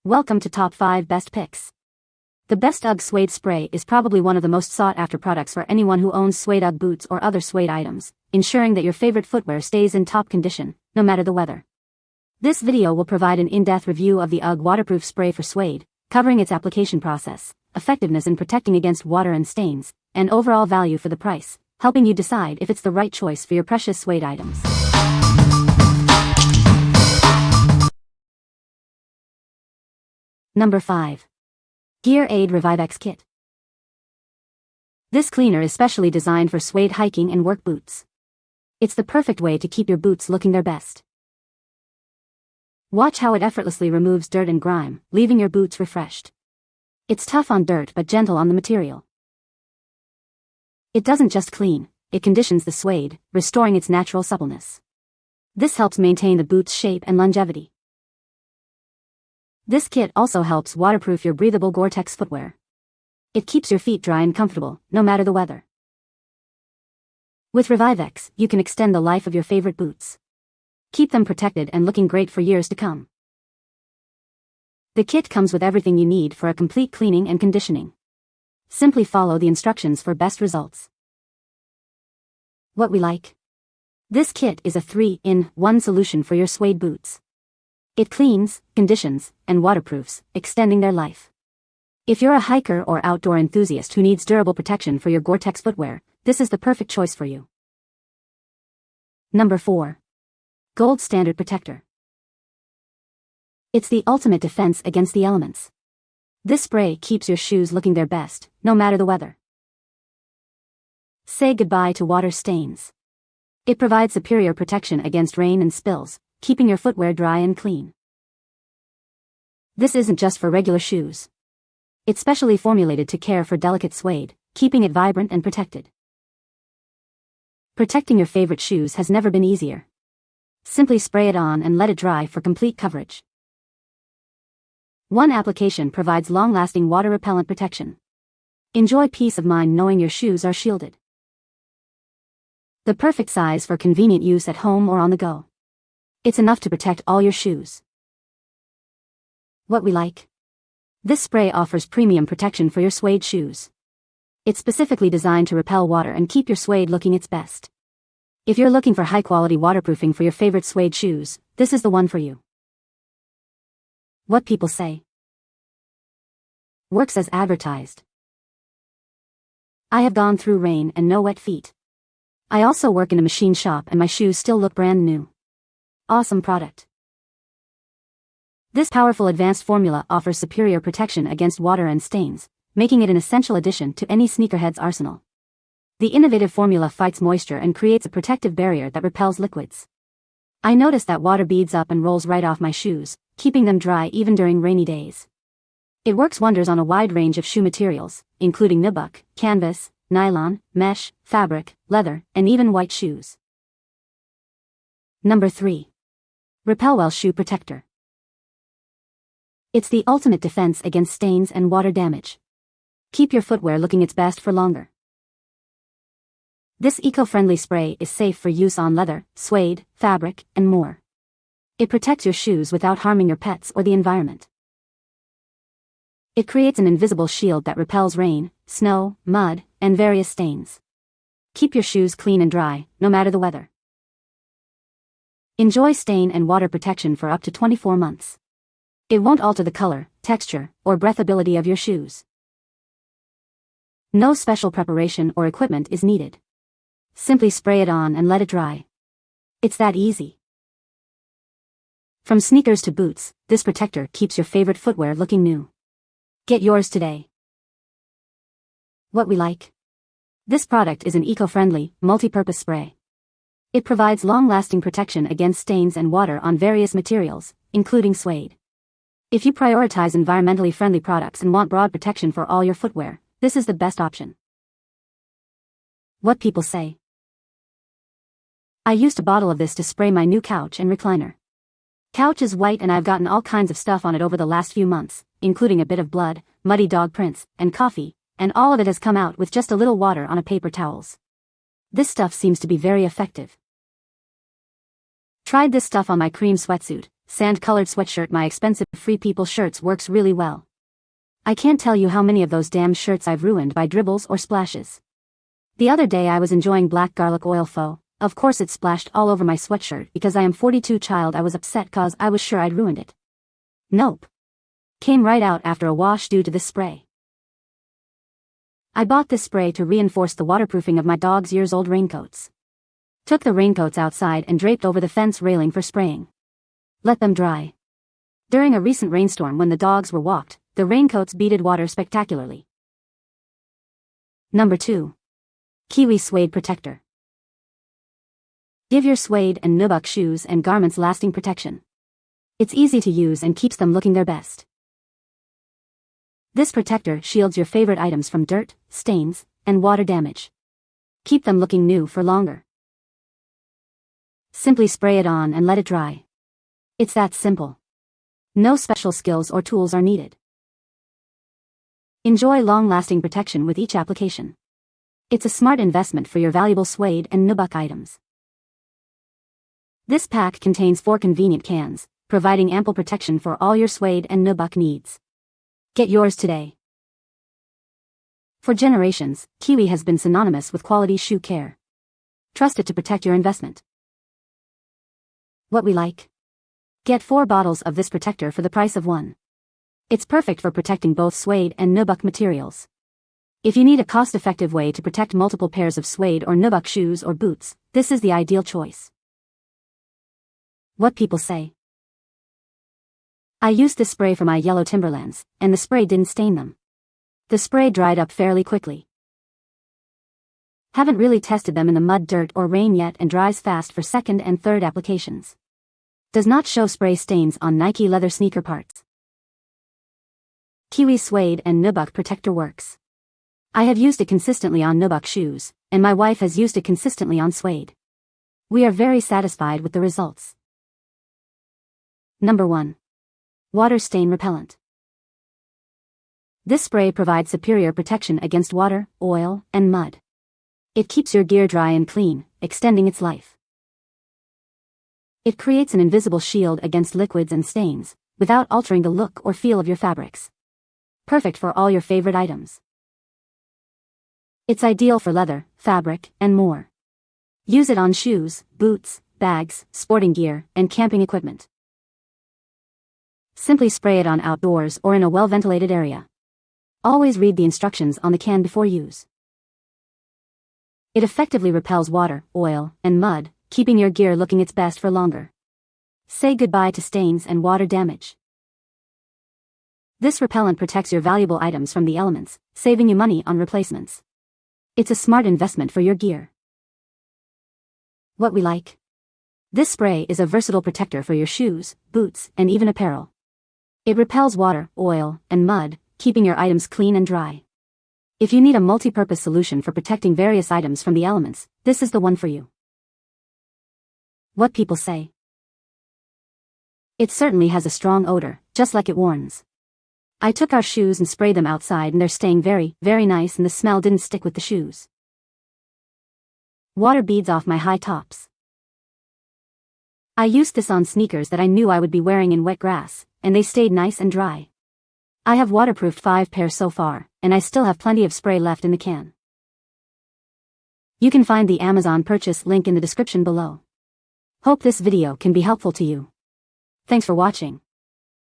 Welcome to Top 5 Best Picks. The best Ugg Suede Spray is probably one of the most sought-after products for anyone who owns suede Ugg boots or other suede items, ensuring that your favorite footwear stays in top condition, no matter the weather. This video will provide an in-depth review of the Ugg Waterproof Spray for suede, covering its application process, effectiveness in protecting against water and stains, and overall value for the price, helping you decide if it's the right choice for your precious suede items. Number 5. Gear Aid Revivex Kit. This cleaner is specially designed for suede hiking and work boots. It's the perfect way to keep your boots looking their best. Watch how it effortlessly removes dirt and grime, leaving your boots refreshed. It's tough on dirt but gentle on the material. It doesn't just clean, it conditions the suede, restoring its natural suppleness. This helps maintain the boot's shape and longevity. This kit also helps waterproof your breathable Gore-Tex footwear. It keeps your feet dry and comfortable, no matter the weather. With Revivex, you can extend the life of your favorite boots. Keep them protected and looking great for years to come. The kit comes with everything you need for a complete cleaning and conditioning. Simply follow the instructions for best results. What we like. This kit is a 3-in-1 solution for your suede boots. It cleans, conditions, and waterproofs, extending their life. If you're a hiker or outdoor enthusiast who needs durable protection for your Gore-Tex footwear, this is the perfect choice for you. Number 4. Gold Standard Protector. It's the ultimate defense against the elements. This spray keeps your shoes looking their best, no matter the weather. Say goodbye to water stains. It provides superior protection against rain and spills, keeping your footwear dry and clean. This isn't just for regular shoes. It's specially formulated to care for delicate suede, keeping it vibrant and protected. Protecting your favorite shoes has never been easier. Simply spray it on and let it dry for complete coverage. One application provides long-lasting water repellent protection. Enjoy peace of mind knowing your shoes are shielded. The perfect size for convenient use at home or on the go. It's enough to protect all your shoes. What we like. This spray offers premium protection for your suede shoes. It's specifically designed to repel water and keep your suede looking its best. If you're looking for high-quality waterproofing for your favorite suede shoes, this is the one for you. What people say. Works as advertised. I have gone through rain and no wet feet. I also work in a machine shop and my shoes still look brand new. Awesome product. This powerful advanced formula offers superior protection against water and stains, making it an essential addition to any sneakerhead's arsenal. The innovative formula fights moisture and creates a protective barrier that repels liquids. I noticed that water beads up and rolls right off my shoes, keeping them dry even during rainy days. It works wonders on a wide range of shoe materials, including nubuck, canvas, nylon, mesh, fabric, leather, and even white shoes. Number 3. RepelWell Shoe Protector. It's the ultimate defense against stains and water damage. Keep your footwear looking its best for longer. This eco-friendly spray is safe for use on leather, suede, fabric, and more. It protects your shoes without harming your pets or the environment. It creates an invisible shield that repels rain, snow, mud, and various stains. Keep your shoes clean and dry, no matter the weather. Enjoy stain and water protection for up to 24 months. It won't alter the color, texture, or breathability of your shoes. No special preparation or equipment is needed. Simply spray it on and let it dry. It's that easy. From sneakers to boots, this protector keeps your favorite footwear looking new. Get yours today. What we like. This product is an eco-friendly, multi-purpose spray. It provides long-lasting protection against stains and water on various materials, including suede. If you prioritize environmentally friendly products and want broad protection for all your footwear, this is the best option. What people say. I used a bottle of this to spray my new couch and recliner. Couch is white and I've gotten all kinds of stuff on it over the last few months, including a bit of blood, muddy dog prints, and coffee, and all of it has come out with just a little water on a paper towels. This stuff seems to be very effective. Tried this stuff on my cream sweatsuit, sand-colored sweatshirt. My expensive Free People shirts works really well. I can't tell you how many of those damn shirts I've ruined by dribbles or splashes. The other day I was enjoying black garlic oil pho. Of course it splashed all over my sweatshirt because I am 42 child. I was upset cause I was sure I'd ruined it. Nope. Came right out after a wash due to this spray. I bought this spray to reinforce the waterproofing of my dog's years-old raincoats. Took the raincoats outside and draped over the fence railing for spraying. Let them dry. During a recent rainstorm when the dogs were walked, the raincoats beaded water spectacularly. Number 2. KIWI Suede Protector. Give your suede and nubuck shoes and garments lasting protection. It's easy to use and keeps them looking their best. This protector shields your favorite items from dirt, stains, and water damage. Keep them looking new for longer. Simply spray it on and let it dry. It's that simple. No special skills or tools are needed. Enjoy long-lasting protection with each application. It's a smart investment for your valuable suede and nubuck items. This pack contains 4 convenient cans, providing ample protection for all your suede and nubuck needs. Get yours today. For generations, KIWI has been synonymous with quality shoe care. Trust it to protect your investment. What we like? Get 4 bottles of this protector for the price of 1. It's perfect for protecting both suede and nubuck materials. If you need a cost-effective way to protect multiple pairs of suede or nubuck shoes or boots, this is the ideal choice. What people say. I used this spray for my yellow Timberlands, and the spray didn't stain them. The spray dried up fairly quickly. Haven't really tested them in the mud, dirt, or rain yet, and dries fast for second and third applications. Does not show spray stains on Nike leather sneaker parts. KIWI Suede and Nubuck Protector works. I have used it consistently on nubuck shoes, and my wife has used it consistently on suede. We are very satisfied with the results. Number 1. Water Stain Repellent. This spray provides superior protection against water, oil, and mud. It keeps your gear dry and clean, extending its life. It creates an invisible shield against liquids and stains, without altering the look or feel of your fabrics. Perfect for all your favorite items. It's ideal for leather, fabric, and more. Use it on shoes, boots, bags, sporting gear, and camping equipment. Simply spray it on outdoors or in a well-ventilated area. Always read the instructions on the can before use. It effectively repels water, oil, and mud, keeping your gear looking its best for longer. Say goodbye to stains and water damage. This repellent protects your valuable items from the elements, saving you money on replacements. It's a smart investment for your gear. What we like? This spray is a versatile protector for your shoes, boots, and even apparel. It repels water, oil, and mud, keeping your items clean and dry. If you need a multi-purpose solution for protecting various items from the elements, this is the one for you. What people say. It certainly has a strong odor, just like it warns. I took our shoes and sprayed them outside and they're staying very, very nice, and the smell didn't stick with the shoes. Water beads off my high tops. I used this on sneakers that I knew I would be wearing in wet grass, and they stayed nice and dry. I have waterproofed 5 pairs so far, and I still have plenty of spray left in the can. You can find the Amazon purchase link in the description below. Hope this video can be helpful to you. Thanks for watching.